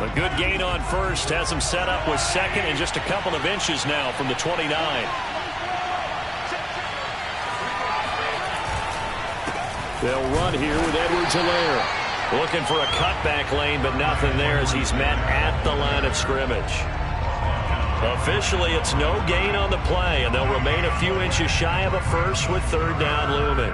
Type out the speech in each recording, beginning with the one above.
A good gain on first has him set up with second and just a couple of inches now from the 29. They'll run here with Edwards-Helaire. Looking for a cutback lane, but nothing there as he's met at the line of scrimmage. Officially, it's no gain on the play, and they'll remain a few inches shy of a first with third down looming.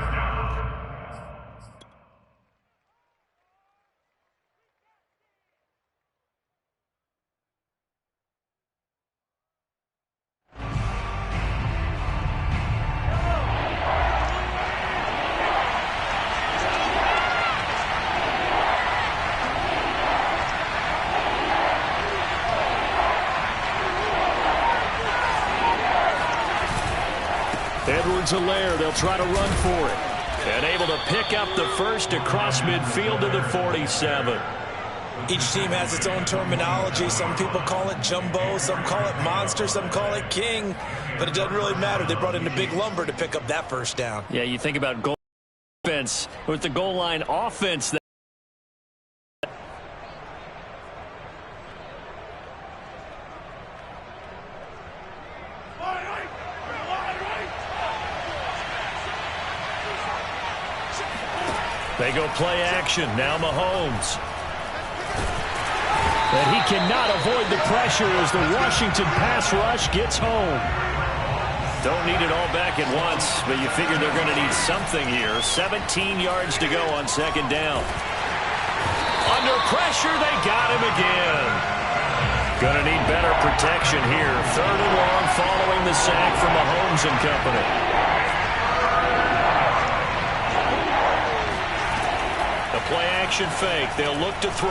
Edwards-Helaire, they'll try to run for it. And able to pick up the first across midfield to the 47. Each team has its own terminology. Some people call it jumbo, some call it monster, some call it king. But it doesn't really matter. They brought in the big lumber to pick up that first down. Yeah, you think about goal offense with the goal line offense. They go play action. Now Mahomes. And he cannot avoid the pressure as the Washington pass rush gets home. Don't need it all back at once, but you figure they're going to need something here. 17 yards to go on second down. Under pressure, they got him again. Going to need better protection here. Third and long following the sack from Mahomes and company. Play action fake. They'll look to throw.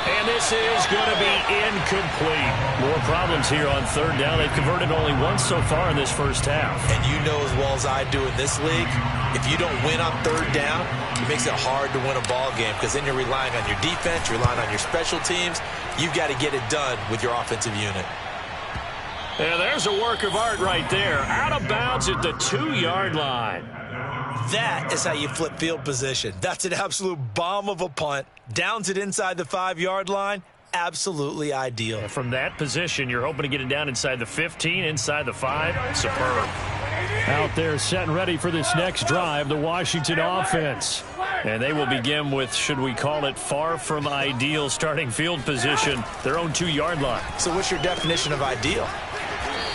And this is going to be incomplete. More problems here on third down. They've converted only once so far in this first half. And you know as well as I do in this league, if you don't win on third down, it makes it hard to win a ball game because then you're relying on your defense, you're relying on your special teams. You've got to get it done with your offensive unit. And there's a work of art right there. Out of bounds at the 2-yard line. That is how you flip field position. That's an absolute bomb of a punt. Downs it inside the 5-yard line. Absolutely ideal. And from that position, you're hoping to get it down inside the 15, inside the 5. Superb. Out there set and ready for this next drive, the Washington offense. And they will begin with, should we call it, far from ideal starting field position, their own 2-yard line. So what's your definition of ideal?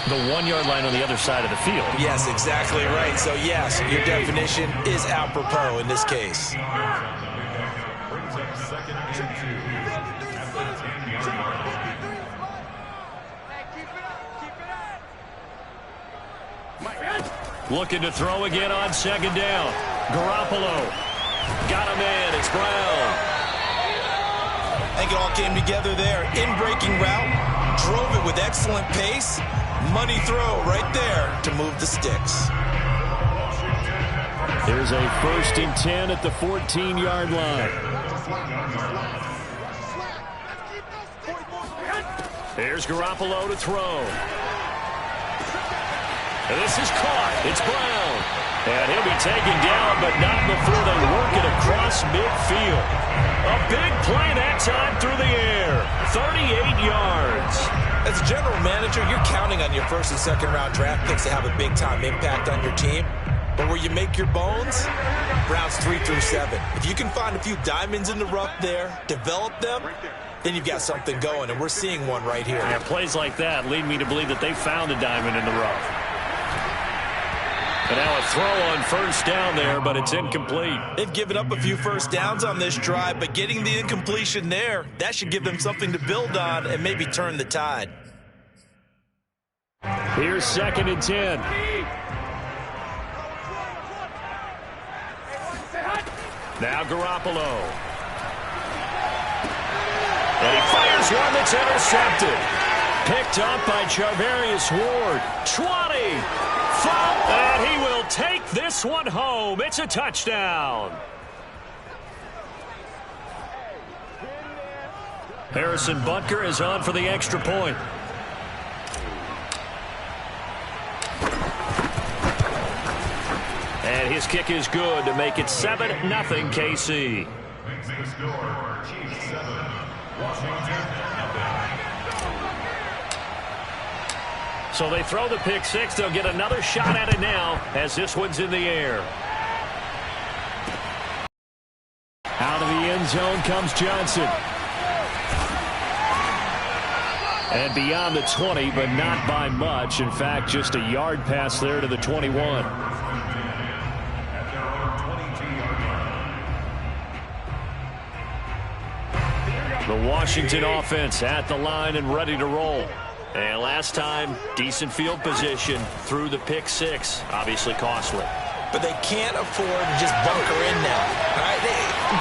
The 1-yard line on the other side of the field. Yes, exactly right. So, yes, your definition is apropos in this case. Looking to throw again on second down. Garoppolo. Got him in. It's Brown. I think it all came together there. In-breaking route. Drove it with excellent pace. Money throw right there to move the sticks. There's a 1st and 10 at the 14-yard line. There's Garoppolo to throw. And this is caught. It's Brown. And he'll be taken down, but not before they work it across midfield. A big play that time through the air. 38 yards. As a general manager, you're counting on your first and second round draft picks to have a big-time impact on your team. But where you make your bones, rounds 3 through 7. If you can find a few diamonds in the rough there, develop them, then you've got something going, and we're seeing one right here. Yeah, plays like that lead me to believe that they found a diamond in the rough. And now a throw on first down there, but it's incomplete. They've given up a few first downs on this drive, but getting the incompletion there, that should give them something to build on and maybe turn the tide. Here's 2nd and 10. Now Garoppolo. And he fires one that's intercepted. Picked up by Charvarius Ward. 20. And he will take this one home. It's a touchdown. Harrison Butker is on for the extra point. And his kick is good to make it 7-0 KC. So they throw the pick six. They'll get another shot at it now as this one's in the air. Out of the end zone comes Johnson. And beyond the 20, but not by much. In fact, just a yard pass there to the 21. The Washington offense at the line and ready to roll. And last time, decent field position through the pick six. Obviously costly. But they can't afford to just bunker in now. All right?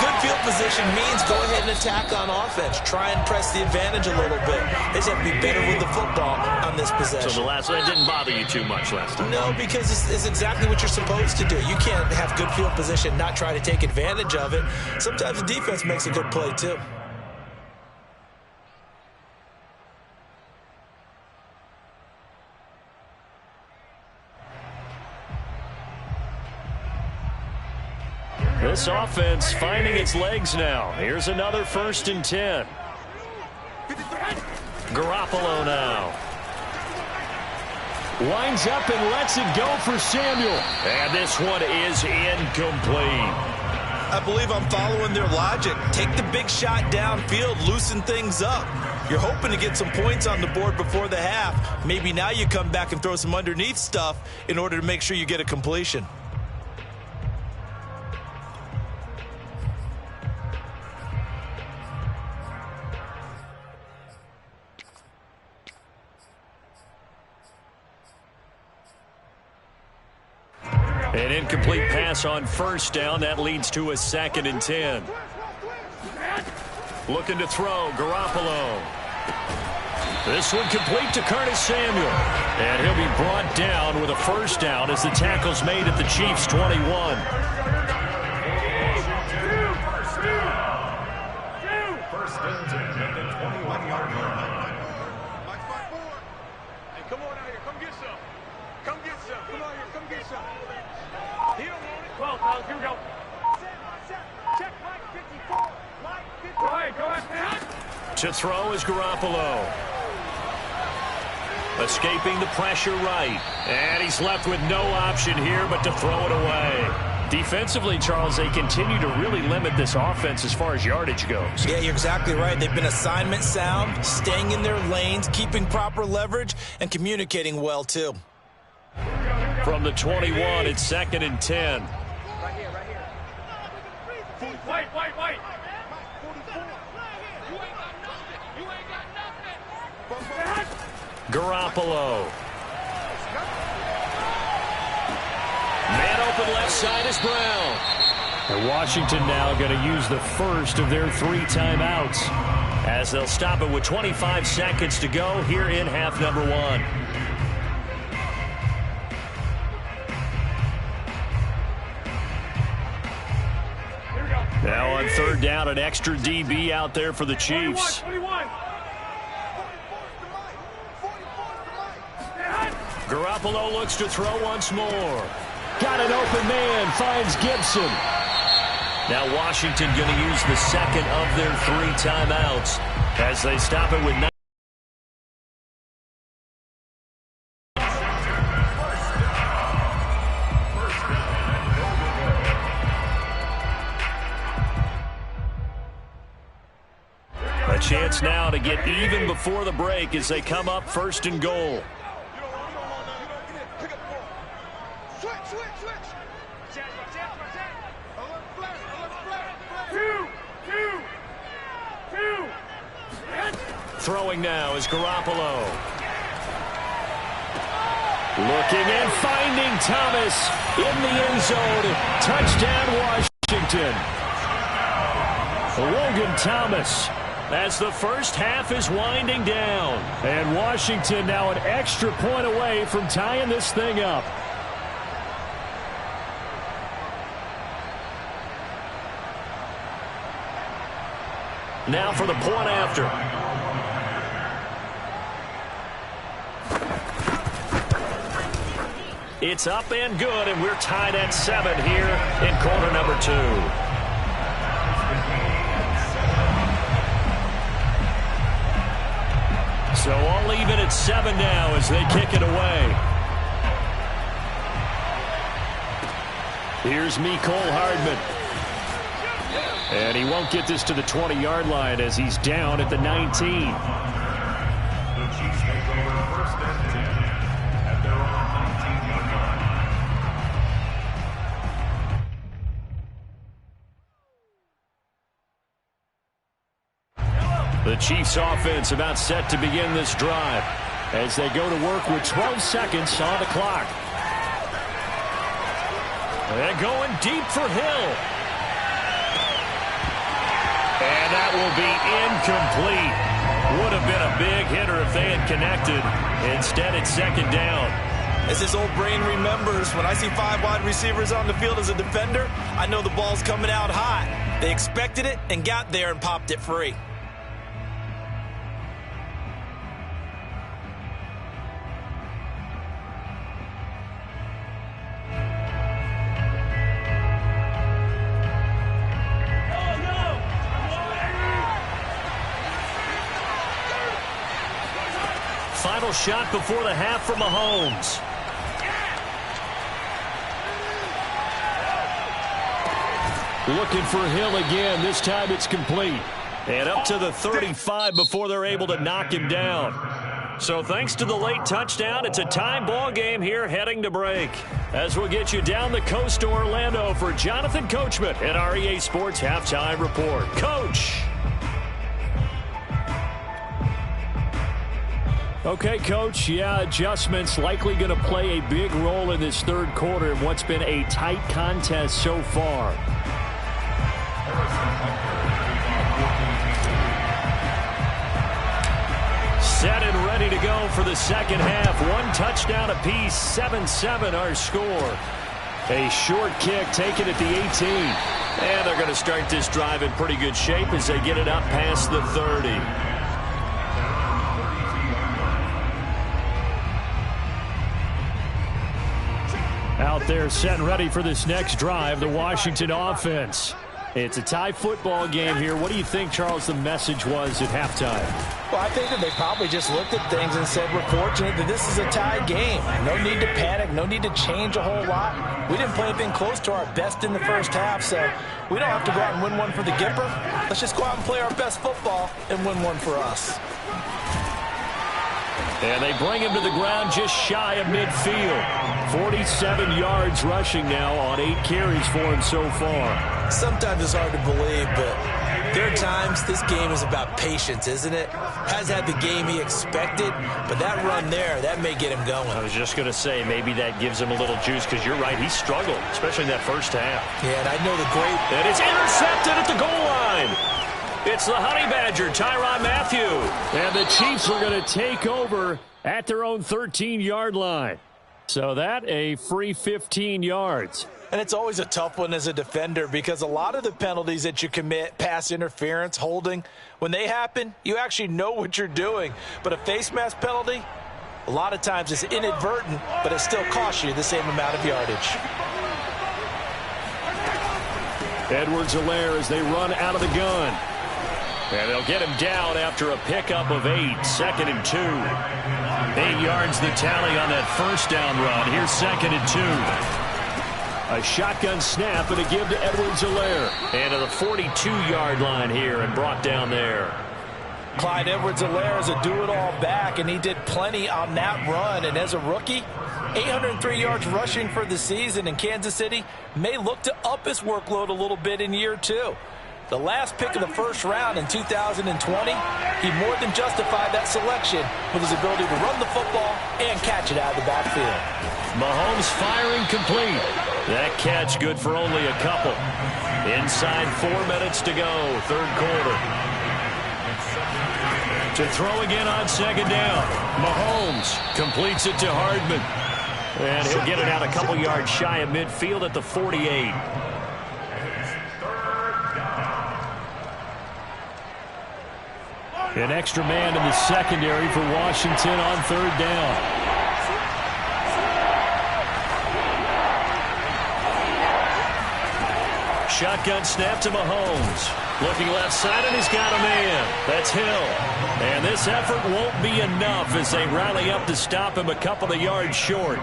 Good field position means go ahead and attack on offense. Try and press the advantage a little bit. They just have to be better with the football on this possession. So that didn't bother you too much last time? No, because it's exactly what you're supposed to do. You can't have good field position, not try to take advantage of it. Sometimes the defense makes a good play, too. This offense finding its legs now. Here's another 1st and 10. Garoppolo now. Winds up and lets it go for Samuel. And this one is incomplete. I believe I'm following their logic. Take the big shot downfield, loosen things up. You're hoping to get some points on the board before the half. Maybe now you come back and throw some underneath stuff in order to make sure you get a completion. An incomplete pass on 1st down. That leads to a 2nd and 10. Looking to throw, Garoppolo. This one complete to Curtis Samuel. And he'll be brought down with a 1st down as the tackle's made at the Chiefs' 21. First and 10 at the 21-yard line. Hey, come on out here. Come get some. Come get some. Come on here. Come get some. He don't want it. Well, here we go. Check Mike 54. Mike 54. Go ahead. To throw is Garoppolo. Escaping the pressure right. And he's left with no option here but to throw it away. Defensively, Charles, they continue to really limit this offense as far as yardage goes. Yeah, you're exactly right. They've been assignment sound, staying in their lanes, keeping proper leverage, and communicating well, too. From the 21, it's 2nd and 10. Right here. Wait. Garoppolo. Man open left side is Brown. And Washington now going to use the first of their 3 timeouts. As they'll stop it with 25 seconds to go here in half number 1. Now on 3rd down, an extra DB out there for the Chiefs. 21. Garoppolo looks to throw once more. Got an open man, finds Gibson. Now Washington going to use the 2nd of their 3 timeouts as they stop it with 9. A chance now to get even before the break as they come up 1st and goal. Throwing now is Garoppolo. Looking and finding Thomas in the end zone. Touchdown, Washington. Logan Thomas as the first half is winding down. And Washington now an extra point away from tying this thing up. Now for the point after. It's up and good, and we're tied at 7 here in quarter number 2. 7 now as they kick it away. Here's Mecole Hardman. And he won't get this to the 20-yard line as he's down at the 19. The Chiefs take over 1st and 10 at their own 19-yard line. The Chiefs offense about set to begin this drive as they go to work with 12 seconds on the clock. They're going deep for Hill. And that will be incomplete. Would have been a big hitter if they had connected. Instead, it's 2nd down. As his old brain remembers, when I see 5 wide receivers on the field as a defender, I know the ball's coming out hot. They expected it and got there and popped it free. Final shot before the half from Mahomes. Looking for Hill again. This time it's complete. And up to the 35 before they're able to knock him down. So thanks to the late touchdown, it's a tie ball game here heading to break. As we'll get you down the coast to Orlando for Jonathan Coachman at our EA Sports Halftime Report. Coach. Okay, Coach, yeah, adjustments likely going to play a big role in this 3rd quarter in what's been a tight contest so far. Set and ready to go for the 2nd half. 1 touchdown apiece, 7-7 our score. A short kick taken at the 18. And they're going to start this drive in pretty good shape as they get it up past the 30. Out there set and ready for this next drive, the Washington offense. It's a tie football game here. What do you think, Charles, the message was at halftime? Well, I think that they probably just looked at things and said, we're fortunate that this is a tie game. No need to panic, no need to change a whole lot. We didn't play anything close to our best in the 1st half, so we don't have to go out and win one for the Gipper. Let's just go out and play our best football and win one for us. And they bring him to the ground just shy of midfield. 47 yards rushing now on 8 carries for him so far. Sometimes it's hard to believe, but there are times this game is about patience, isn't it? Has had the game he expected, but that run there, that may get him going. I was just going to say, maybe that gives him a little juice, because you're right, he struggled, especially in that 1st half. Yeah, and I know the great... And it's intercepted at the goal line. It's the Honey Badger, Tyrann Mathieu. And the Chiefs are going to take over at their own 13-yard line. So that a free 15 yards. And it's always a tough one as a defender because a lot of the penalties that you commit, pass interference, holding, when they happen, you actually know what you're doing. But a face mask penalty, a lot of times it's inadvertent, but it still costs you the same amount of yardage. Edwards-Helaire as they run out of the gun. And they'll get him down after a pickup of 8, 2nd and 2. 8 yards the tally on that 1st down run. Here's 2nd and 2. A shotgun snap and a give to Edwards-Helaire. And to the 42-yard line here and brought down there. Clyde Edwards-Helaire is a do-it-all back, and he did plenty on that run. And as a rookie, 803 yards rushing for the season in Kansas City may look to up his workload a little bit in year 2. The last pick of the 1st round in 2020, he more than justified that selection with his ability to run the football and catch it out of the backfield. Mahomes firing complete. That catch good for only a couple. Inside 4 minutes to go, 3rd quarter. To throw again on 2nd down. Mahomes completes it to Hardman. And he'll get it out a couple yards shy of midfield at the 48. An extra man in the secondary for Washington on 3rd down. shotgun snap to Mahomes. Looking left side, and he's got a man. That's Hill. And this effort won't be enough as they rally up to stop him a couple of yards short.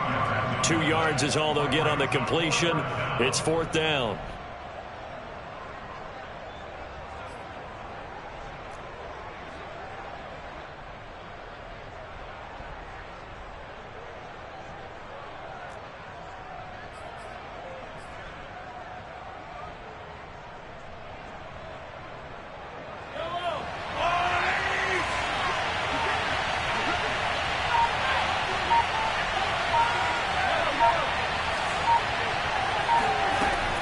2 yards is all they'll get on the completion. It's 4th down.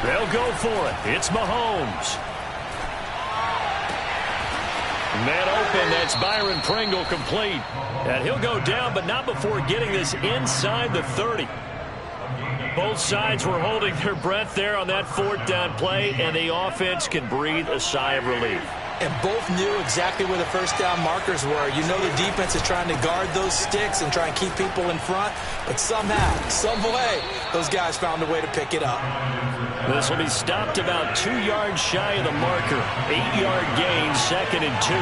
They'll go for it. It's Mahomes. Man open. That's Byron Pringle complete. And he'll go down, but not before getting this inside the 30. Both sides were holding their breath there on that 4th down play, and the offense can breathe a sigh of relief. And both knew exactly where the first down markers were. You know the defense is trying to guard those sticks and try and keep people in front. But somehow, some way, those guys found a way to pick it up. This will be stopped about 2 yards shy of the marker. 8-yard gain, 2nd and 2.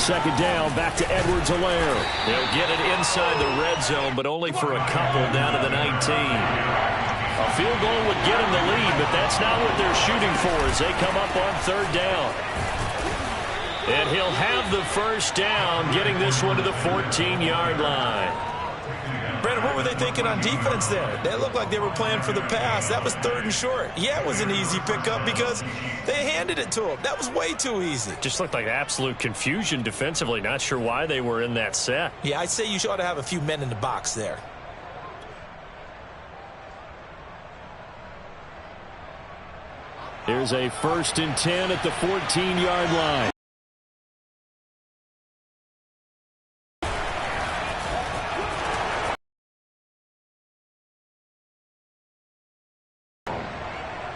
2nd down, back to Edwards-Helaire. They'll get it inside the red zone, but only for a couple down to the 19. A field goal would get them the lead, but that's not what they're shooting for as they come up on 3rd down. And he'll have the first down, getting this one to the 14-yard line. Brandon, what were they thinking on defense there? They looked like they were playing for the pass. That was 3rd and short. Yeah, it was an easy pickup because they handed it to him. That was way too easy. Just looked like absolute confusion defensively. Not sure why they were in that set. Yeah, I'd say you ought to have a few men in the box there. Here's a 1st and 10 at the 14-yard line.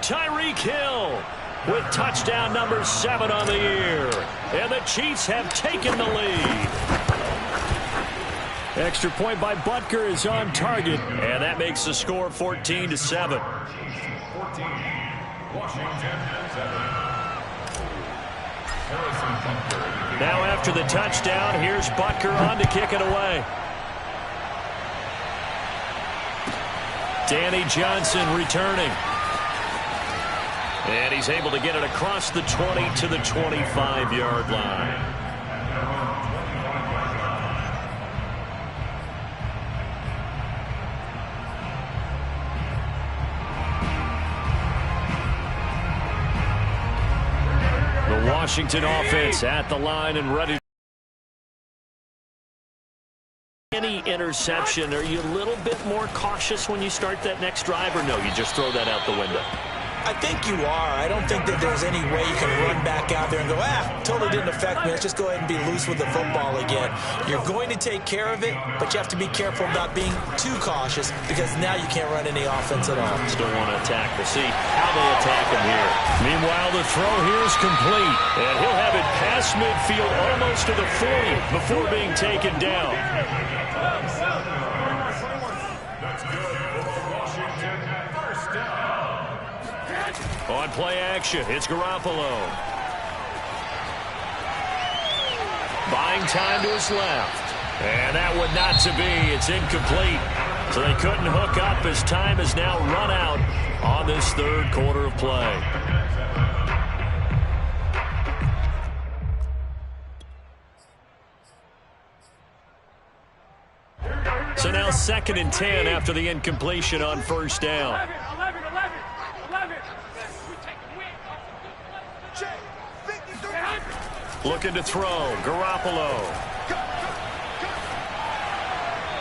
Tyreek Hill with touchdown number 7 on the year. And the Chiefs have taken the lead. Extra point by Butker is on target. And that makes the score 14-7. 14. Washington 7. Now after the touchdown, here's Butker on to kick it away. Danny Johnson returning. And he's able to get it across the 20 to the 25-yard line. The Washington offense at the line and ready. Any interception, are you a little bit more cautious when you start that next drive, or no, you just throw that out the window? I think you are. I don't think that there's any way you can run back out there and go, totally didn't affect me. Let's just go ahead and be loose with the football again. You're going to take care of it, but you have to be careful about being too cautious because now you can't run any offense at all. Still want to attack. We'll see how they attack him here. Meanwhile, the throw here is complete, and he'll have it past midfield almost to the 40 before being taken down. That's good for Washington. First down. On play action, it's Garoppolo. Buying time to his left. And that would not to be. It's incomplete. So they couldn't hook up as time is now run out on this 3rd quarter of play. So now 2nd and 10 after the incompletion on 1st down. 11. Looking to throw. Garoppolo.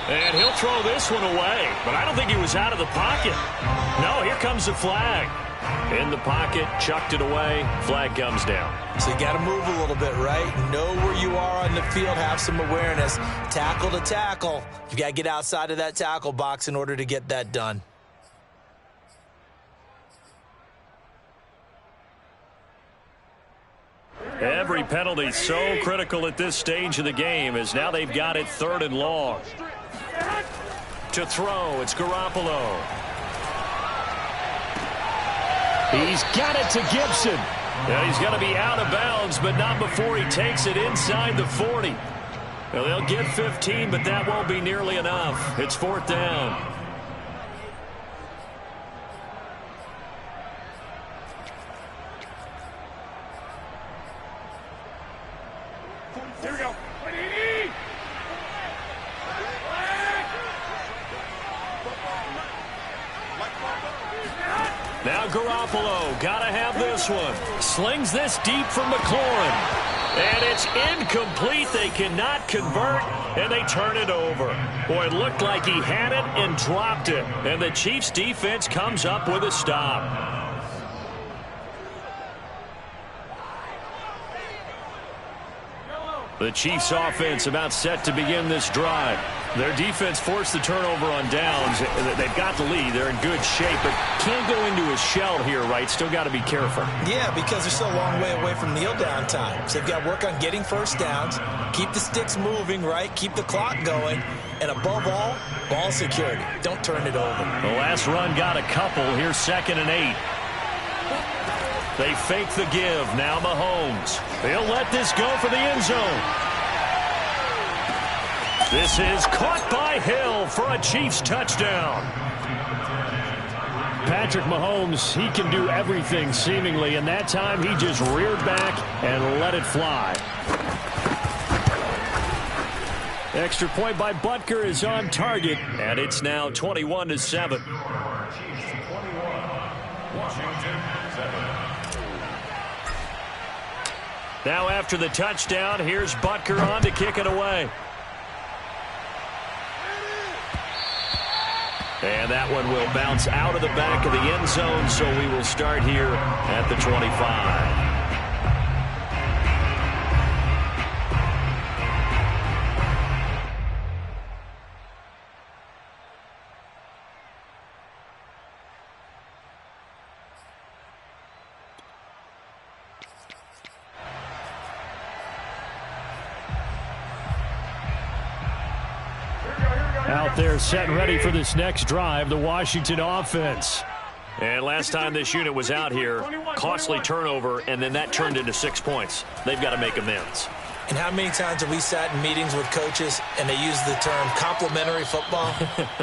And he'll throw this one away. But I don't think he was out of the pocket. No, here comes the flag. In the pocket, chucked it away. Flag comes down. So you got to move a little bit, right? Know where you are on the field. Have some awareness. Tackle to tackle. You got to get outside of that tackle box in order to get that done. Every penalty so critical at this stage of the game as now they've got it 3rd and long. To throw, it's Garoppolo. He's got it to Gibson. And he's going to be out of bounds, but not before he takes it inside the 40. Well, they'll get 15, but that won't be nearly enough. It's 4th down. Here we go. Now Garoppolo, gotta have this one. Slings this deep from McLaurin. And it's incomplete. They cannot convert, and they turn it over. Boy, it looked like he had it and dropped it. And the Chiefs' defense comes up with a stop. The Chiefs' offense about set to begin this drive. Their defense forced the turnover on downs. They've got the lead. They're in good shape, but can't go into a shell here, right? Still got to be careful. Yeah, because they're still a long way away from kneel down time. So they've got to work on getting first downs, keep the sticks moving, right? Keep the clock going, and above all, ball security. Don't turn it over. The last run got a couple. Here's 2nd and 8. They fake the give. Now Mahomes. They'll let this go for the end zone. This is caught by Hill for a Chiefs touchdown. Patrick Mahomes, he can do everything seemingly, and that time he just reared back and let it fly. Extra point by Butker is on target, and it's now 21-7. Now after the touchdown, here's Butker on to kick it away. And that one will bounce out of the back of the end zone, so we will start here at the 25. Out there set and ready for this next drive, the Washington offense. And last time this unit was out here, costly turnover, and then that turned into 6 points. They've got to make amends. And how many times have we sat in meetings with coaches and they use the term complementary football?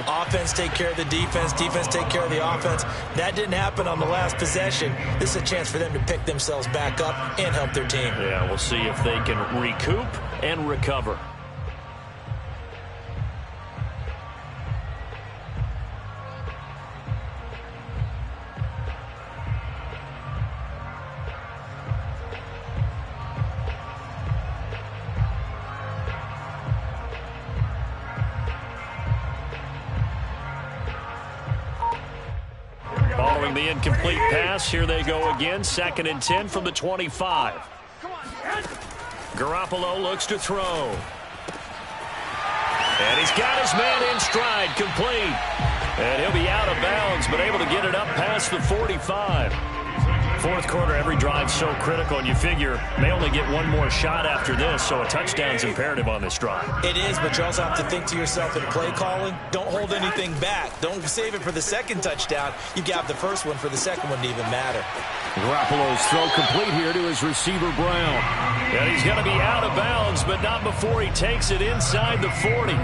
Offense take care of the defense, defense take care of the offense. That didn't happen on the last possession. This is a chance for them to pick themselves back up and help their team. Yeah, we'll see if they can recoup and recover. Following the incomplete pass, here they go again. 2nd and 10 from the 25. Garoppolo looks to throw. And he's got his man in stride, complete. And he'll be out of bounds, but able to get it up past the 45. Fourth quarter, every drive so critical, and you figure may only get one more shot after this, so a touchdown's imperative on this drive. It is, but you also have to think to yourself in play calling, don't hold anything back. Don't save it for the second touchdown. You got the first one for the second one to even matter. Garoppolo's throw complete here to his receiver, Brown. And he's going to be out of bounds, but not before he takes it inside the 40.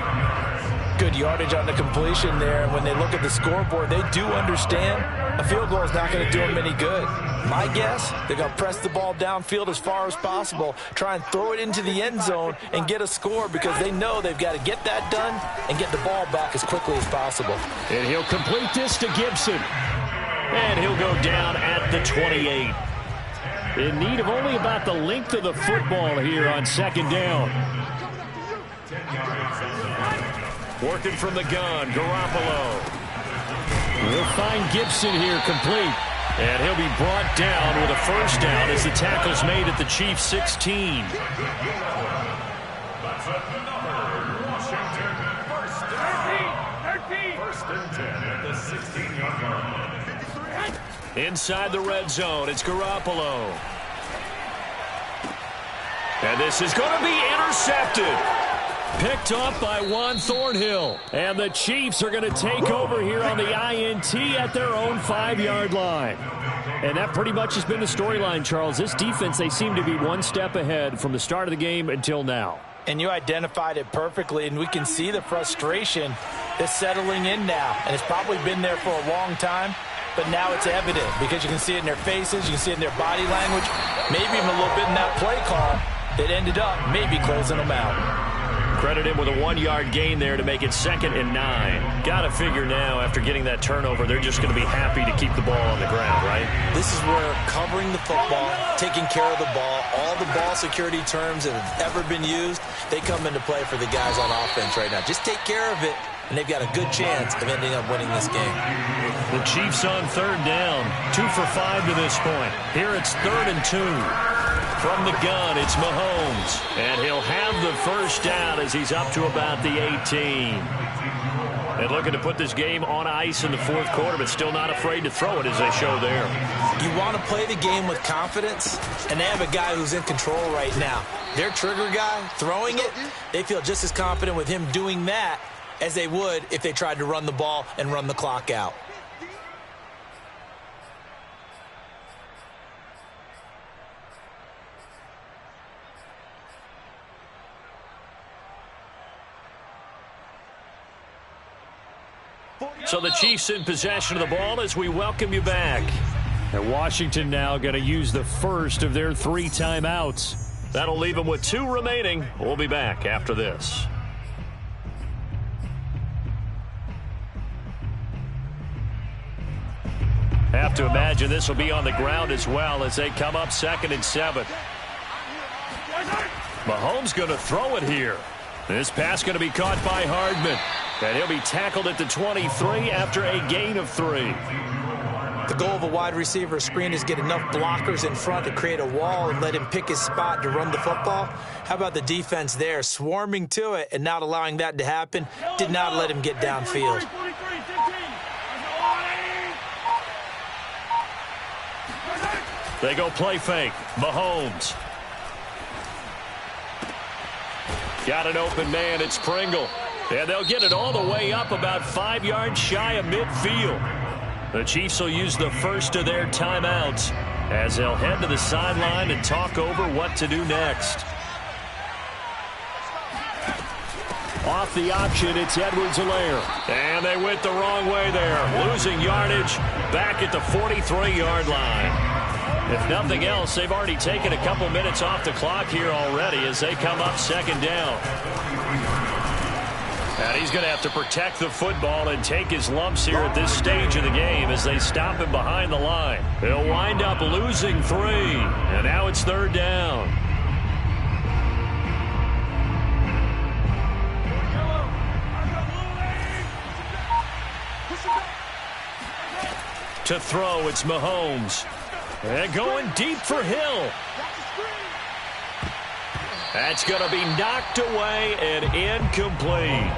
Good yardage on the completion there. And when they look at the scoreboard, they do understand a field goal is not going to do them any good. My guess, they're going to press the ball downfield as far as possible, try and throw it into the end zone and get a score because they know they've got to get that done and get the ball back as quickly as possible. And he'll complete this to Gibson. And he'll go down at the 28. In need of only about the length of the football here on 2nd down. Working from the gun, Garoppolo. We'll find Gibson here complete. And he'll be brought down with a first down as the tackle's made at the Chiefs' 16. First and 10 at the 16-yard line. Inside the red zone, it's Garoppolo. And this is going to be intercepted. Picked up by Juan Thornhill. And the Chiefs are going to take over here on the INT at their own 5-yard line. And that pretty much has been the storyline, Charles. This defense, they seem to be one step ahead from the start of the game until now. And you identified it perfectly, and we can see the frustration is settling in now. And it's probably been there for a long time, but now it's evident because you can see it in their faces, you can see it in their body language, maybe even a little bit in that play call that ended up maybe closing them out. Credit him with a 1-yard gain there to make it 2nd and 9. Got to figure now, after getting that turnover, they're just going to be happy to keep the ball on the ground, right? This is where covering the football, taking care of the ball, all the ball security terms that have ever been used, they come into play for the guys on offense right now. Just take care of it, and they've got a good chance of ending up winning this game. The Chiefs on 3rd down, 2 for 5 to this point. Here it's 3rd and 2. From the gun, it's Mahomes. And he'll have the first down as he's up to about the 18. And looking to put this game on ice in the 4th quarter, but still not afraid to throw it as they show there. You want to play the game with confidence, and they have a guy who's in control right now. Their trigger guy, throwing it, they feel just as confident with him doing that as they would if they tried to run the ball and run the clock out. So the Chiefs in possession of the ball as we welcome you back. And Washington now going to use the first of their 3 timeouts. That'll leave them with 2 remaining. We'll be back after this. Have to imagine this will be on the ground as well as they come up 2nd and 7. Mahomes going to throw it here. This pass going to be caught by Hardman. And he'll be tackled at the 23 after a gain of 3. The goal of a wide receiver screen is get enough blockers in front to create a wall and let him pick his spot to run the football. How about the defense there, swarming to it and not allowing that to happen? Did not let him get downfield. They go play fake. Mahomes. Got an open man. It's Pringle. And they'll get it all the way up about 5 yards shy of midfield. The Chiefs will use the first of their timeouts as they'll head to the sideline and talk over what to do next. Off the option, it's Edwards-Helaire. And they went the wrong way there. Losing yardage back at the 43-yard line. If nothing else, they've already taken a couple minutes off the clock here already as they come up 2nd down. And he's going to have to protect the football and take his lumps here at this stage of the game as they stop him behind the line. He'll wind up losing 3. And now it's 3rd down. To throw, it's Mahomes. And going deep for Hill. That's going to be knocked away and incomplete.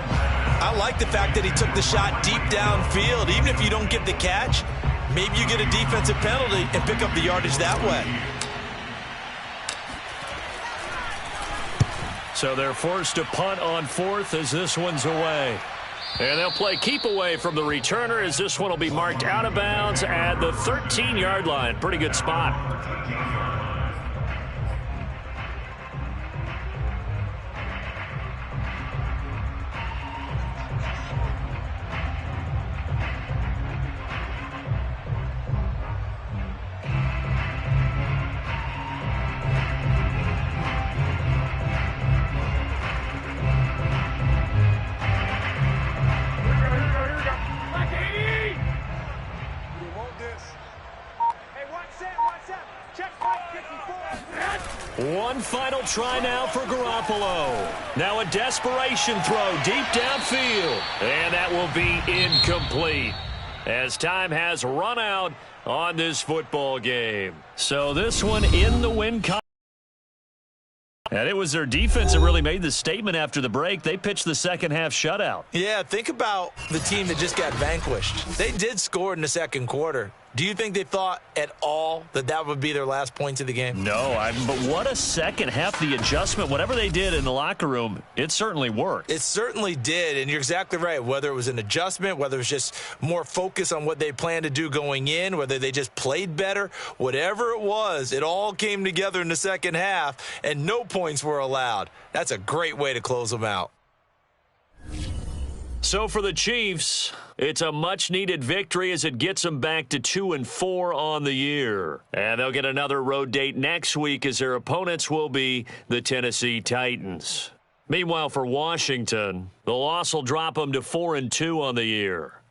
I like the fact that he took the shot deep downfield. Even if you don't get the catch, maybe you get a defensive penalty and pick up the yardage that way. So they're forced to punt on 4th as this one's away. And they'll play keep away from the returner as this one will be marked out of bounds at the 13-yard line. Pretty good spot. One final try now for Garoppolo. Now a desperation throw deep downfield. And that will be incomplete as time has run out on this football game. So this one in the win column. And it was their defense that really made the statement after the break. They pitched the second-half shutout. Yeah, think about the team that just got vanquished. They did score in the 2nd quarter, Do you think they thought at all that that would be their last points of the game? No, but what a second half. The adjustment, whatever they did in the locker room, it certainly worked. It certainly did, and you're exactly right. Whether it was an adjustment, whether it was just more focus on what they planned to do going in, whether they just played better, whatever it was, it all came together in the second half, and no points were allowed. That's a great way to close them out. So for the Chiefs, it's a much-needed victory as it gets them back to 2-4 on the year. And they'll get another road date next week as their opponents will be the Tennessee Titans. Meanwhile, for Washington, the loss will drop them to 4-2 on the year.